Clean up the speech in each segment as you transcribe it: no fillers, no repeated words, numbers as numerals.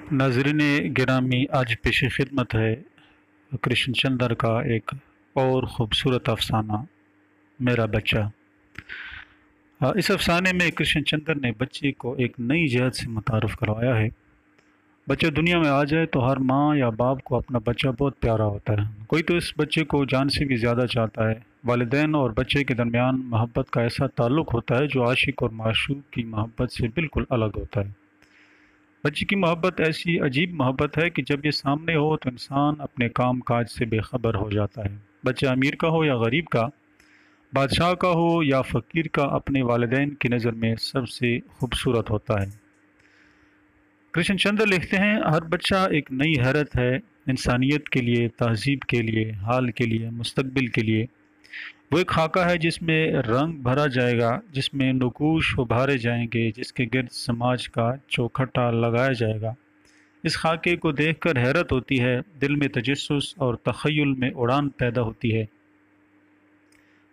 नाज़रीन गिरामी, आज पेश खिदमत है कृष्ण चंद्र का एक और ख़ूबसूरत अफ़साना, मेरा बच्चा। इस अफ़साने में कृष्ण चंद्र ने बच्चे को एक नई जहत से मुतारफ़ करवाया है। बच्चा दुनिया में आ जाए तो हर माँ या बाप को अपना बच्चा बहुत प्यारा होता है। कोई तो इस बच्चे को जान से भी ज़्यादा चाहता है। वालिदैन और बच्चे के दरमियान मोहब्बत का ऐसा ताल्लुक़ होता है जो आशिक और माशूक की मोहब्बत से बिल्कुल अलग होता है। बच्चे की मोहब्बत ऐसी अजीब मोहब्बत है कि जब ये सामने हो तो इंसान अपने काम काज से बेखबर हो जाता है। बच्चा अमीर का हो या गरीब का, बादशाह का हो या फ़कीर का, अपने वालिदैन की नज़र में सबसे खूबसूरत होता है। कृष्ण चंद्र लिखते हैं, हर बच्चा एक नई हैरत है इंसानियत के लिए, तहज़ीब के लिए, हाल के लिए, मुस्तकबिल के लिए। वो एक खाका है जिसमें रंग भरा जाएगा, जिसमें नकूश उभारे जाएंगे, जिसके गिर्द समाज का चौखटा लगाया जाएगा। इस खाके को देखकर हैरत होती है, दिल में तजस्सुस और तख़य्युल में उड़ान पैदा होती है।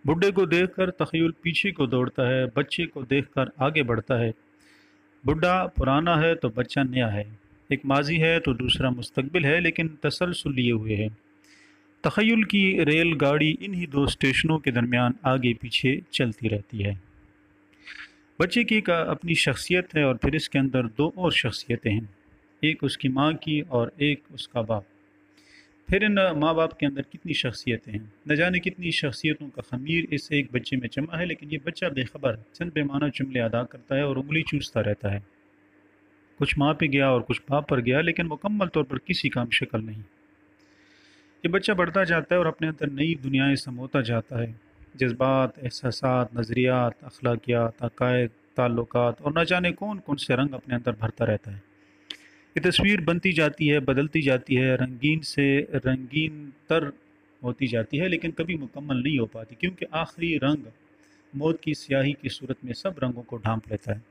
बुढ़े को देखकर तख़य्युल पीछे को दौड़ता है, बच्चे को देखकर आगे बढ़ता है। बुढ़ा पुराना है तो बच्चा नया है, एक माजी है तो दूसरा मुस्तकबिल है, लेकिन तसलसल लिए हुए है। तख़य्युल की रेल गाड़ी इन्हीं दो स्टेशनों के दरमियान आगे पीछे चलती रहती है। बच्चे की एक अपनी शख्सियत है और फिर इसके अंदर दो और शख्सियतें हैं, एक उसकी माँ की और एक उसका बाप। फिर इन माँ बाप के अंदर कितनी शख्सियतें हैं, न जाने कितनी शख्सियतों का ख़मीर इस एक बच्चे में जमा है। लेकिन ये बच्चा बेखबर चंद बेमाना जुमले अदा करता है और उंगली चूसता रहता है। कुछ माँ पे गया और कुछ बाप पर गया, लेकिन मुकम्मल तौर पर किसी काम शक्ल नहीं। ये बच्चा बढ़ता जाता है और अपने अंदर नई दुनियाएं समोता जाता है। जज्बात, एहसासात, नज़रियात, अखलाकियात, अकायद, ताल्लुकात और न जाने कौन कौन से रंग अपने अंदर भरता रहता है। ये तस्वीर बनती जाती है, बदलती जाती है, रंगीन से रंगीन तर होती जाती है, लेकिन कभी मुकम्मल नहीं हो पाती, क्योंकि आखिरी रंग मौत की स्याही की सूरत में सब रंगों को ढांप लेता है।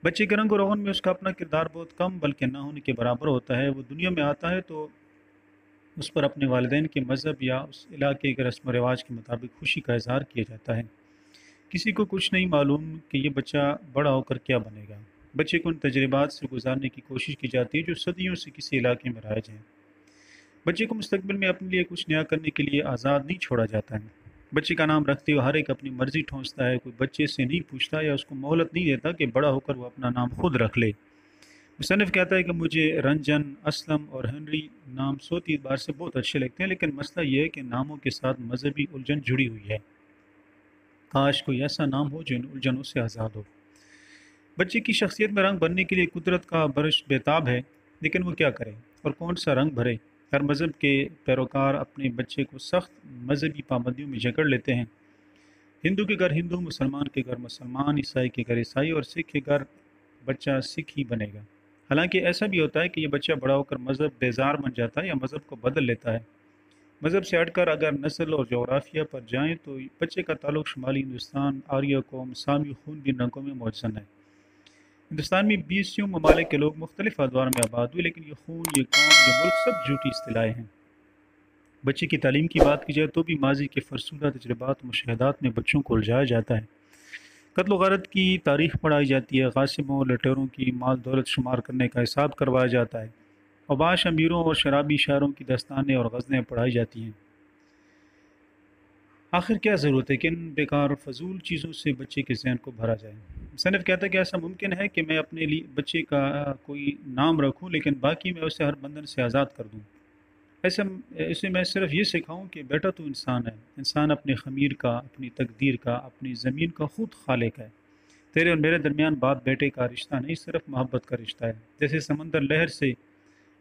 बच्चे के रंग और रोगन में उसका अपना किरदार बहुत कम बल्कि ना होने के बराबर होता है। वो दुनिया में आता है तो उस पर अपने वालिदैन के मज़हब या उस इलाके के रस्म व रिवाज के मुताबिक खुशी का इजहार किया जाता है। किसी को कुछ नहीं मालूम कि ये बच्चा बड़ा होकर क्या बनेगा। बच्चे को उन तजर्बात से गुजारने की कोशिश की जाती है जो सदियों से किसी इलाके में राइज हैं। बच्चे को मुस्तकबिल में अपने लिए कुछ नया करने के लिए आज़ाद नहीं छोड़ा जाता है। बच्चे का नाम रखते हुए हर एक अपनी मर्ज़ी ठोंसता है। कोई बच्चे से नहीं पूछता या उसको मोहलत नहीं देता कि बड़ा होकर वो अपना नाम खुद रख ले। मुसन्निफ़ कहता है कि मुझे रंजन, असलम और हेनरी नाम सोती एतबार से बहुत अच्छे लगते हैं, लेकिन मसला यह है कि नामों के साथ मजहबी उलझन जुड़ी हुई है। काश कोई ऐसा नाम हो जो इन उलझनों से आज़ाद हो। बच्चे की शख्सियत में रंग भरने के लिए कुदरत का बरश बेताब है, लेकिन वो क्या करे और कौन सा रंग भरे। हर मज़हब के पैरोकार अपने बच्चे को सख्त मजहबी पाबंदियों में जकड़ लेते हैं। हिंदू के घर हिंदू, मुसलमान के घर मुसलमान, ईसाई के घर ईसाई और सिख के घर बच्चा सिख ही बनेगा। हालांकि ऐसा भी होता है कि ये बच्चा बड़ा होकर मज़हब बेजार बन जाता है या मज़हब को बदल लेता है। मज़हब से हटकर अगर नस्ल और जोग्राफिया पर जाएं तो बच्चे का ताल्लुक शुमाली हिंदुस्तान, आर्य कौम, सामी खून भी रंगों में मौजूद है। हिंदुस्तान में 20 ममालिक के लोग मुख्तलिफ अदवार में आबाद हुए, लेकिन ये खून, ये कौम, ये मुल्क सब झूठी इस्तिलाहें हैं। बच्चे की तालीम की बात की जाए तो भी माजी के फरसुदा तजर्बात, मुशाहदात में बच्चों को उलझाया जाता है। कत्ल व गारत की तारीख़ पढ़ाई जाती है, गासिबों लटेरों की माल दौलत शुमार करने का हिसाब करवाया जाता है, अबाश अमीरों और शराबी शायरों की दस्तानें और गज़लें पढ़ाई जाती हैं। आखिर क्या ज़रूरत है कि इन बेकार फजूल चीज़ों से बच्चे के जहन को भरा जाए। मुसन्निफ़ कहता है कि ऐसा मुमकिन है कि मैं अपने लिए बच्चे का कोई नाम रखूँ, लेकिन बाकी मैं उसे हर बंधन से आज़ाद कर दूँ। ऐसे इसे मैं सिर्फ ये सिखाऊं कि बेटा तू इंसान है, इंसान अपने ख़मीर का, अपनी तकदीर का, अपनी ज़मीन का खुद खालिक है। तेरे और मेरे दरमियान बाप बेटे का रिश्ता नहीं, सिर्फ मोहब्बत का रिश्ता है। जैसे समंदर लहर से,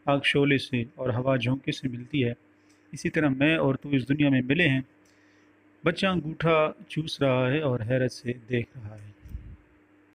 आग शोले से और हवा झोंके से मिलती है, इसी तरह मैं और तू इस दुनिया में मिले हैं। बच्चा अंगूठा चूस रहा है और हैरत से देख रहा है।